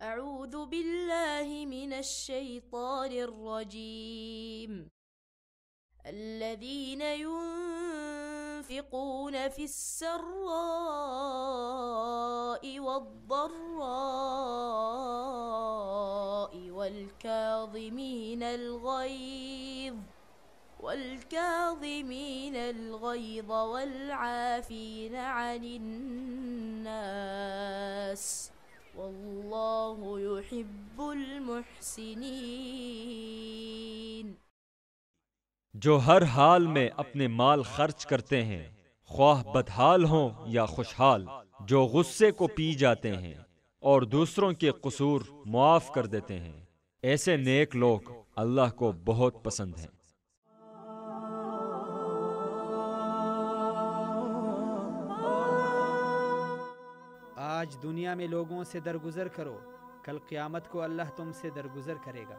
أعوذ بالله من الشيطان الرجيم الذين ينفقون في السراء والضراء والكاظمين الغيظ والعافين عن الناس والله يحب المحسنين। जो हर हाल में अपने माल खर्च करते हैं, ख्वाह बदहाल हों या खुशहाल, जो गुस्से को पी जाते हैं और दूसरों के कसूर मुआफ कर देते हैं, ऐसे नेक लोग अल्लाह को बहुत पसंद हैं। आज दुनिया में लोगों से दरगुजर करो, कल क़यामत को अल्लाह तुमसे दरगुजर करेगा।